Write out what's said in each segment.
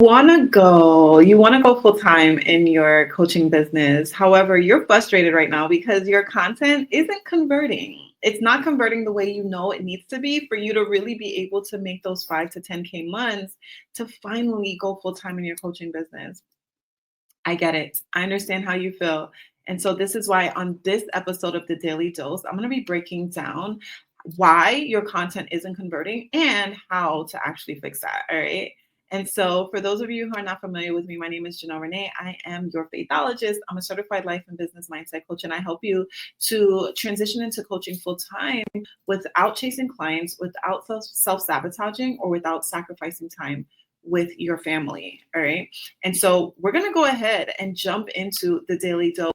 You want to go full time in your coaching business. However, you're frustrated right now because your content isn't converting. It's not converting the way you know it needs to be for you to really be able to make those 5 to 10K months to finally go full time in your coaching business. I get it. I understand how you feel. And so this is why on this episode of the Daily Dose, I'm going to be breaking down why your content isn't converting and how to actually fix that. All right. And so for those of you who are not familiar with me, my name is Janel Ranée. I am your faithologist. I'm a certified life and business mindset coach, and I help you to transition into coaching full time without chasing clients, without self-sabotaging, or without sacrificing time with your family. All right. And so we're going to go ahead and jump into the Daily Dose.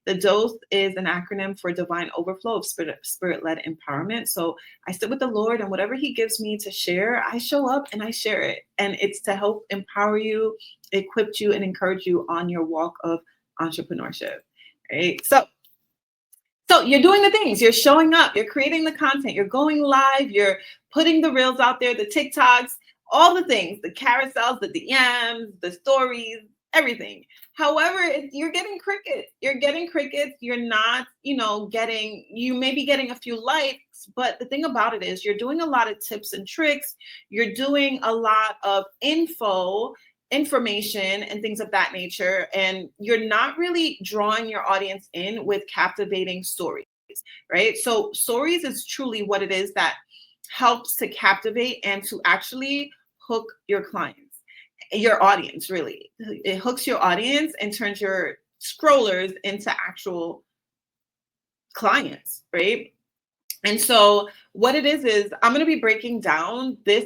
The dose is an acronym for divine overflow of spirit-led empowerment. So I sit with the Lord, and whatever he gives me to share, I show up and I share it. And it's to help empower you, equip you, and encourage you on your walk of entrepreneurship. Right. So you're doing the things, you're showing up, you're creating the content, you're going live, you're putting the reels out there, the TikToks, all the things, the carousels, the DMs, the stories, everything. However, you're getting crickets. You're getting crickets. You're not, you may be getting a few likes, but the thing about it is you're doing a lot of tips and tricks. You're doing a lot of information and things of that nature. And you're not really drawing your audience in with captivating stories, right? So stories is truly what it is that helps to captivate and to actually hook your clients, your audience, really. It hooks your audience and turns your scrollers into actual clients, right? And so what it is I'm going to be breaking down this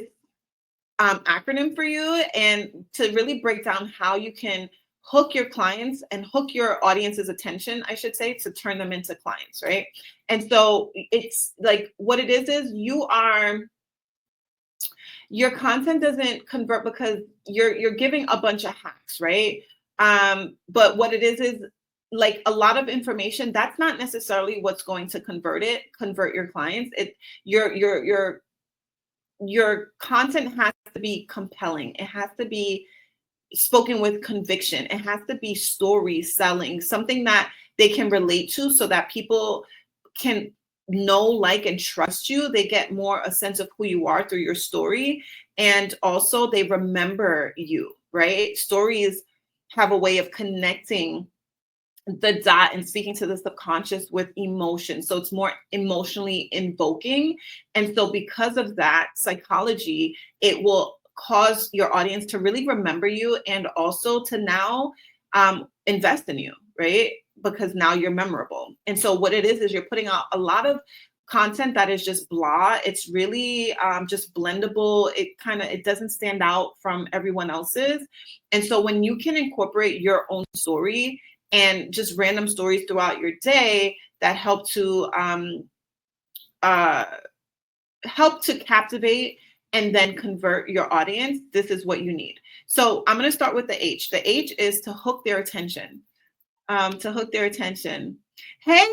acronym for you, and to really break down how you can hook your clients and hook your audience's attention, I should say, to turn them into clients, right? And so it's like what it is your content doesn't convert because you're giving a bunch of hacks, right? But what it is like a lot of information that's not necessarily what's going to convert your clients. Your content has to be compelling. It has to be spoken with conviction. It has to be story selling, something that they can relate to so that people can know, like, and trust you. They get more a sense of who you are through your story. And also they remember you, right? Stories have a way of connecting the dot and speaking to the subconscious with emotion. So it's more emotionally invoking. And so because of that psychology, it will cause your audience to really remember you and also to now invest in you, right? Because now you're memorable. And so what it is you're putting out a lot of content that is just blah. It's really just blendable. It doesn't stand out from everyone else's. And so when you can incorporate your own story and just random stories throughout your day that help to captivate and then convert your audience, this is what you need. So I'm going to start with the H. The H is to hook their attention. Hey,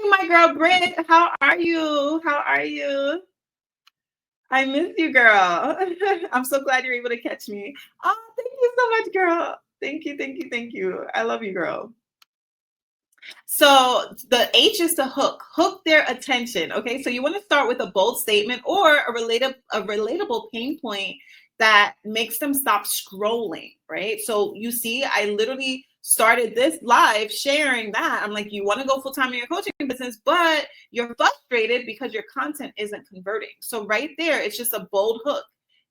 my girl Britt, how are you? I miss you, girl. I'm so glad you're able to catch me. Oh, thank you so much, girl. Thank you. I love you, girl. So the H is to hook their attention. Okay, so you want to start with a bold statement or a relatable pain point that makes them stop scrolling, right? So you see, I literally started this live sharing that. I'm like, you want to go full time in your coaching business, but you're frustrated because your content isn't converting. So right there, it's just a bold hook.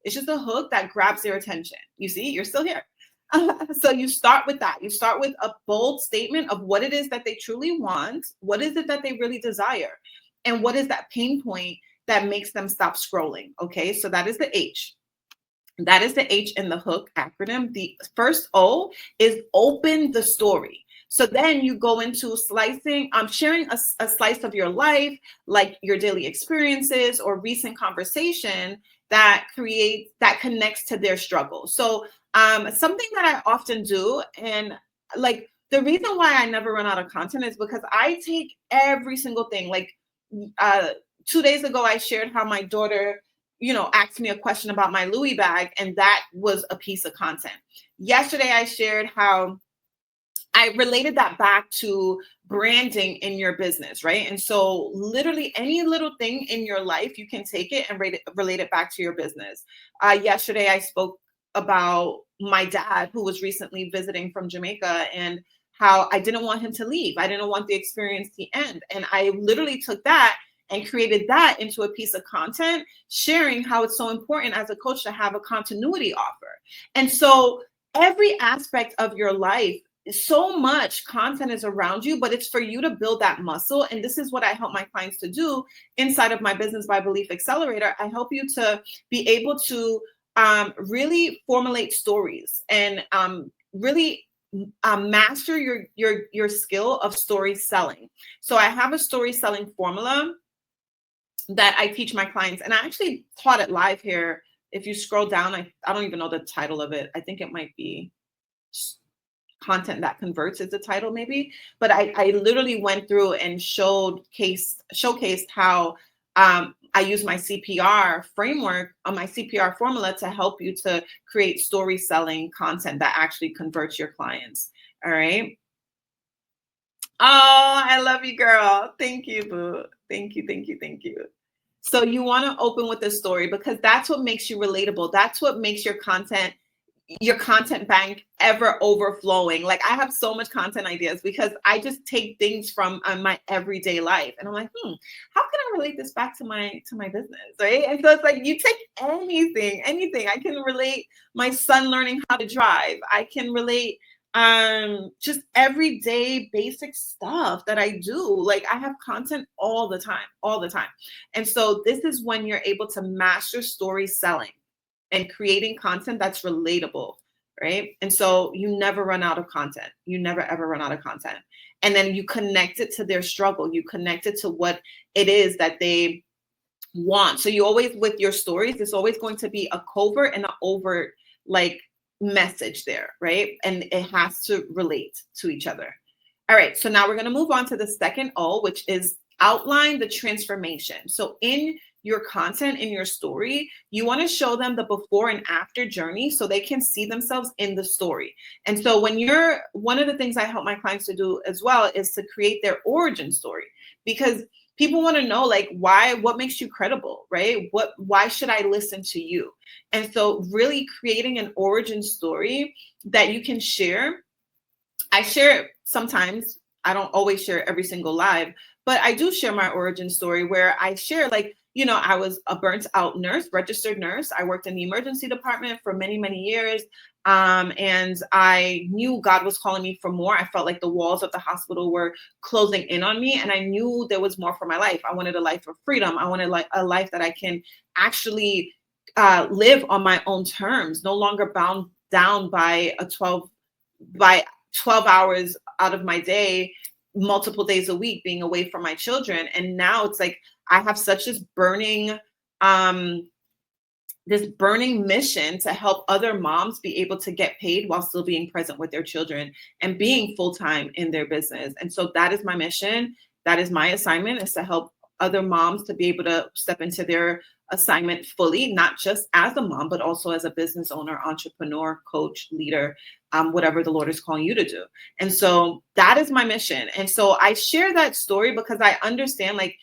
It's just a hook that grabs their attention. You see, you're still here. So you start with that. You start with a bold statement of what it is that they truly want. What is it that they really desire? And what is that pain point that makes them stop scrolling? Okay, so that is the H. That is the H in the hook acronym. The first O is open the story. So then you go into slicing, sharing a slice of your life, like your daily experiences or recent conversation that connects to their struggle. So something that I often do, and like the reason why I never run out of content is because I take every single thing. Like 2 days ago, I shared how my daughter asked me a question about my Louis bag, and that was a piece of content. Yesterday, I shared how I related that back to branding in your business, right? And so, literally, any little thing in your life, you can take it and relate it back to your business. Yesterday, I spoke about my dad, who was recently visiting from Jamaica, and how I didn't want him to leave. I didn't want the experience to end. And I literally took that and created that into a piece of content, sharing how it's so important as a coach to have a continuity offer. And so, every aspect of your life, so much content is around you, but it's for you to build that muscle. And this is what I help my clients to do inside of my Business by Belief Accelerator. I help you to be able to really formulate stories and really master your skill of story selling. So I have a story selling formula that I teach my clients, and I actually taught it live here. If you scroll down, I don't even know the title of it. I think it might be Content That Converts is the title, maybe. But I literally went through and showcased how I use my CPR framework on my CPR formula to help you to create story selling content that actually converts your clients. All right. Oh, I love you, girl. Thank you, boo. Thank you, thank you, thank you. So you want to open with a story, because that's what makes you relatable. That's what makes your content bank ever overflowing. Like, I have so much content ideas because I just take things from my everyday life, and I'm like, how can I relate this back to my business, right? And so it's like, you take anything. I can relate my son learning how to drive. I can relate just everyday basic stuff that I do. Like, I have content all the time. And so this is when you're able to master story selling and creating content that's relatable, right? And so you never run out of content. You never ever run out of content. And then you connect it to their struggle. You connect it to what it is that they want. So you always, with your stories, there's always going to be a covert and an overt like message there, right? And it has to relate to each other. All right, so now we're going to move on to the second O, which is outline the transformation. So in your content, in your story, you want to show them the before and after journey so they can see themselves in the story. And so one of the things I help my clients to do as well is to create their origin story, because people want to know, like, what makes you credible, right? Why should I listen to you? And so really creating an origin story that you can share. I share it sometimes. I don't always share every single live, but I do share my origin story where I share, like, I was a burnt out nurse, registered nurse. I worked in the emergency department for many, many years. And I knew God was calling me for more. I felt like the walls of the hospital were closing in on me, and I knew there was more for my life. I wanted a life of freedom. I wanted like a life that I can actually live on my own terms, no longer bound down by 12 hours out of my day, multiple days a week, being away from my children. And now it's like, I have such this burning mission to help other moms be able to get paid while still being present with their children and being full-time in their business. And so that is my mission. That is my assignment, is to help other moms to be able to step into their assignment fully, not just as a mom, but also as a business owner, entrepreneur, coach, leader, whatever the Lord is calling you to do. And so that is my mission. And so I share that story because I understand, like,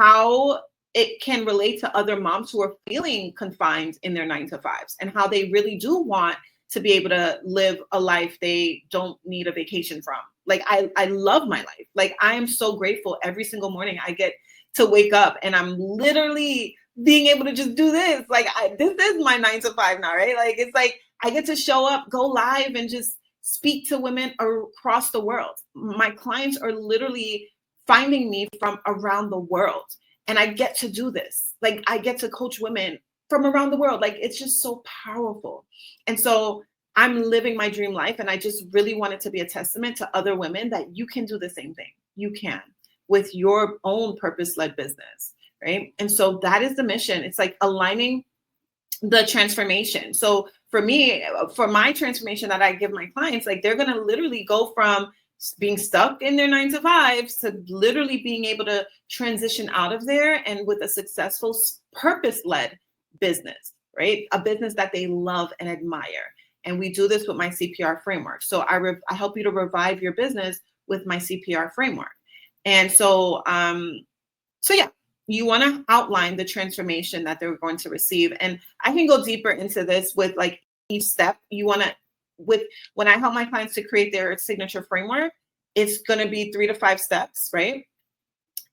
how it can relate to other moms who are feeling confined in their 9-to-5s, and how they really do want to be able to live a life they don't need a vacation from. Like, I love my life. Like, I am so grateful every single morning I get to wake up and I'm literally being able to just do this. Like, this is my 9-to-5 now, right? Like, it's like I get to show up, go live, and just speak to women across the world. My clients are literally finding me from around the world, and I get to do this. Like, I get to coach women from around the world. Like, it's just so powerful. And so I'm living my dream life, and I just really want it to be a testament to other women that you can do the same thing. You can, with your own purpose-led business, right? And so that is the mission. It's like aligning the transformation. So for me, for my transformation that I give my clients, like, they're going to literally go from being stuck in their 9-to-5s to literally being able to transition out of there, and with a successful purpose-led business, right? A business that they love and admire. And we do this with my CPR framework. So I help you to revive your business with my CPR framework. And so yeah, you want to outline the transformation that they're going to receive. And I can go deeper into this with like each step. You want to, when I help my clients to create their signature framework, it's going to be 3 to 5 steps, right?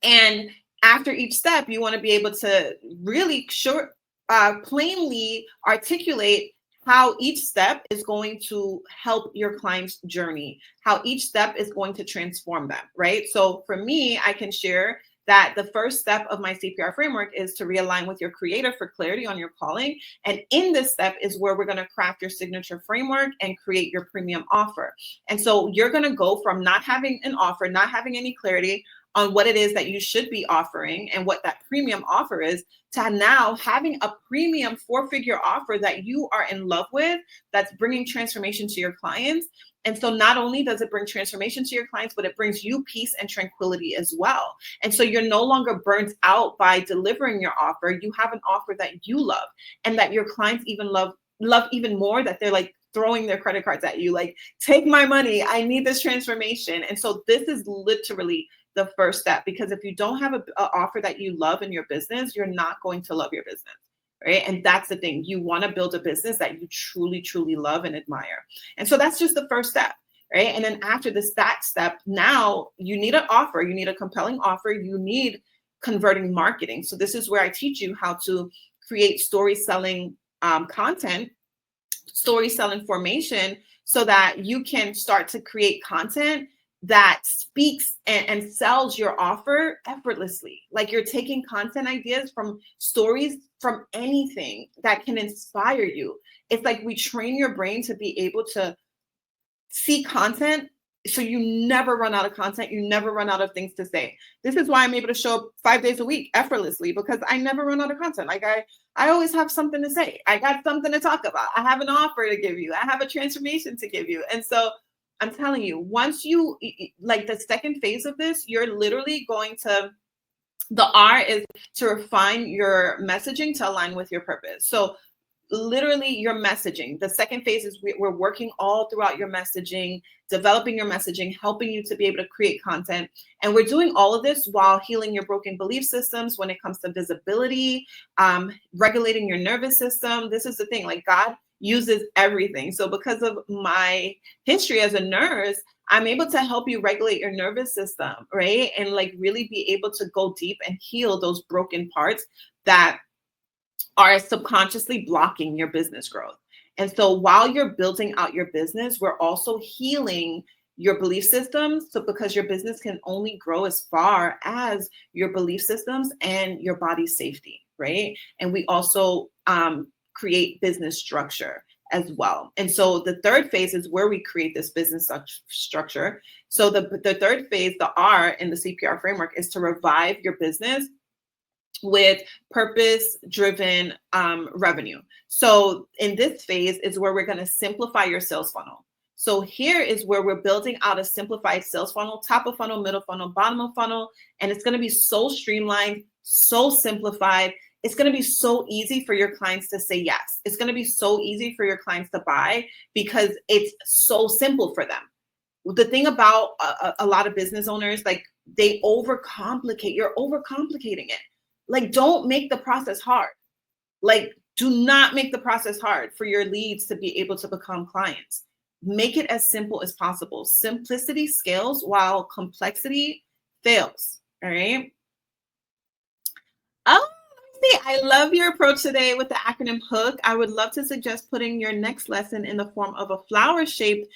And after each step, you want to be able to really plainly articulate how each step is going to help your client's journey, how each step is going to transform them, right? So for me, I can share that the first step of my CPR framework is to realign with your creator for clarity on your calling. And in this step is where we're going to craft your signature framework and create your premium offer. And so you're going to go from not having an offer, not having any clarity on what it is that you should be offering and what that premium offer is, to now having a premium 4-figure offer that you are in love with, that's bringing transformation to your clients. And so not only does it bring transformation to your clients, but it brings you peace and tranquility as well. And so you're no longer burnt out by delivering your offer. You have an offer that you love and that your clients even love even more, that they're like throwing their credit cards at you, like, take my money, I need this transformation. And so this is literally the first step, because if you don't have an offer that you love in your business, you're not going to love your business, right? And that's the thing. You want to build a business that you truly, truly love and admire. And so that's just the first step, right? And then after that step, now you need an offer. You need a compelling offer. You need converting marketing. So this is where I teach you how to create story selling content, story selling formation, so that you can start to create content that speaks and sells your offer effortlessly. Like, you're taking content ideas from stories, from anything that can inspire you. It's like we train your brain to be able to see content, so you never run out of content. You never run out of things to say. This is why I'm able to show up 5 days a week effortlessly, because I never run out of content. Like, I always have something to say. I got something to talk about. I have an offer to give you. I have a transformation to give you. And so I'm telling you, once you, like, the second phase of this, you're literally going to, the R is to refine your messaging to align with your purpose. So literally your messaging. The second phase is we're working all throughout your messaging, developing your messaging, helping you to be able to create content. And we're doing all of this while healing your broken belief systems when it comes to visibility, regulating your nervous system. This is the thing, like, God uses everything. So because of my history as a nurse, I'm able to help you regulate your nervous system, right? And like really be able to go deep and heal those broken parts that are subconsciously blocking your business growth. And so while you're building out your business, we're also healing your belief systems. So because your business can only grow as far as your belief systems and your body's safety, right? And we also create business structure as well. And so the third phase is where we create this business structure. So the third phase, the R in the CPR framework, is to revive your business with purpose-driven revenue. So in this phase is where we're going to simplify your sales funnel. So here is where we're building out a simplified sales funnel, top of funnel, middle funnel, bottom of funnel. And it's going to be so streamlined, so simplified. It's going to be so easy for your clients to say yes. It's going to be so easy for your clients to buy because it's so simple for them. The thing about a lot of business owners, like, they overcomplicate. You're overcomplicating it. Like, don't make the process hard. Like, do not make the process hard for your leads to be able to become clients. Make it as simple as possible. Simplicity scales while complexity fails. All right. Oh, let me see. I love your approach today with the acronym H.O.O.K. I would love to suggest putting your next lesson in the form of a flower-shaped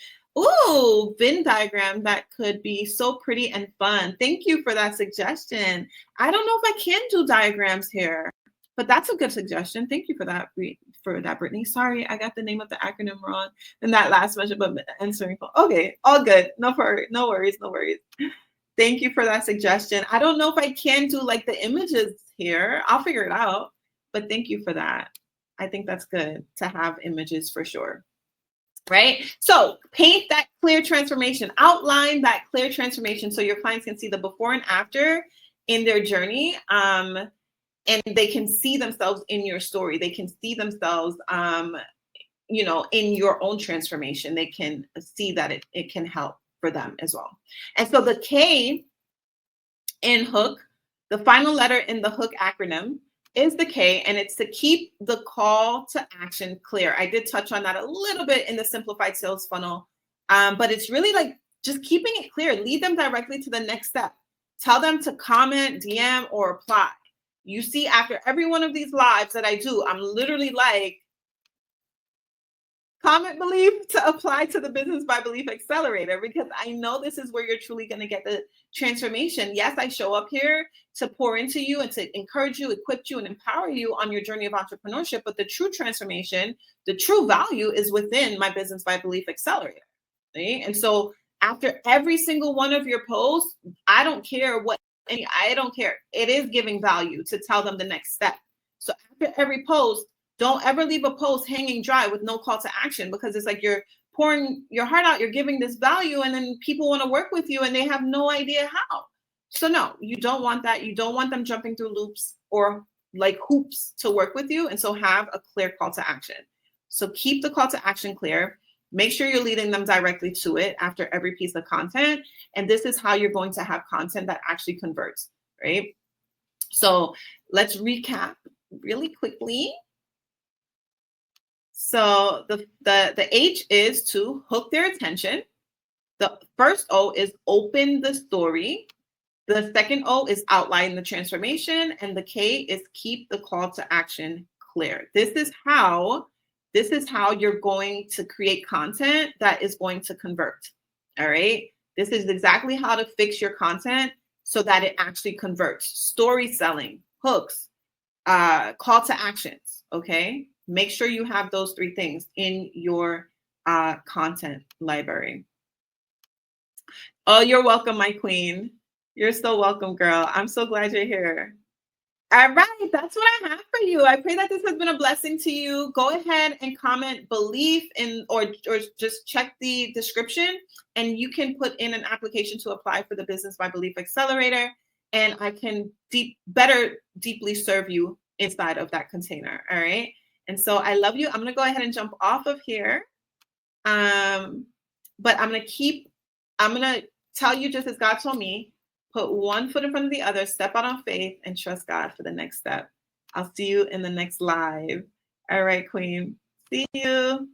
Venn diagram that could be so pretty and fun. Thank you for that suggestion. I don't know if I can do diagrams here, but that's a good suggestion. Thank you for that, Brittany. Sorry, I got the name of the acronym wrong in that last measure, but answering. Okay, all good. No worries. Thank you for that suggestion. I don't know if I can do like the images here. I'll figure it out, but thank you for that. I think that's good to have images for sure. Right? So paint that clear transformation, outline that clear transformation so your clients can see the before and after in their journey. and they can see themselves in your story. They can see themselves, in your own transformation. They can see that it can help for them as well. And so the K in H.O.O.K, the final letter in the H.O.O.K acronym is the K, and it's to keep the call to action clear. I did touch on that a little bit in the simplified sales funnel, but it's really like just keeping it clear. Lead them directly to the next step. Tell them to comment, DM, or apply. You see, after every one of these lives that I do, I'm literally like, comment Belief to apply to the Business by Belief Accelerator, because I know this is where you're truly going to get the transformation. Yes, I show up here to pour into you and to encourage you, equip you, and empower you on your journey of entrepreneurship. But the true transformation, the true value is within my Business by Belief Accelerator. Right? And so after every single one of your posts, I don't care. It is giving value to tell them the next step. So after every post, don't ever leave a post hanging dry with no call to action, because it's like you're pouring your heart out, you're giving this value, and then people want to work with you and they have no idea how. So no, you don't want that. You don't want them jumping through loops or like hoops to work with you. And so have a clear call to action. So keep the call to action clear. Make sure you're leading them directly to it after every piece of content. And this is how you're going to have content that actually converts, right? So let's recap really quickly. So the H is to hook their attention. The first O is open the story. The second O is outline the transformation. And the K is keep the call to action clear. This is how you're going to create content that is going to convert. All right. This is exactly how to fix your content so that it actually converts. Story selling, hooks, call to actions. Okay. Make sure you have those three things in your content library. Oh, you're welcome, my queen. You're so welcome, girl. I'm so glad you're here. All right, that's what I have for you. I pray that this has been a blessing to you. Go ahead and comment Belief or just check the description, and you can put in an application to apply for the Business by Belief Accelerator, and I can deeply serve you inside of that container. All right. And so I love you. I'm going to go ahead and jump off of here. But I'm going to tell you just as God told me, put one foot in front of the other, step out on faith, and trust God for the next step. I'll see you in the next live. All right, Queen. See you.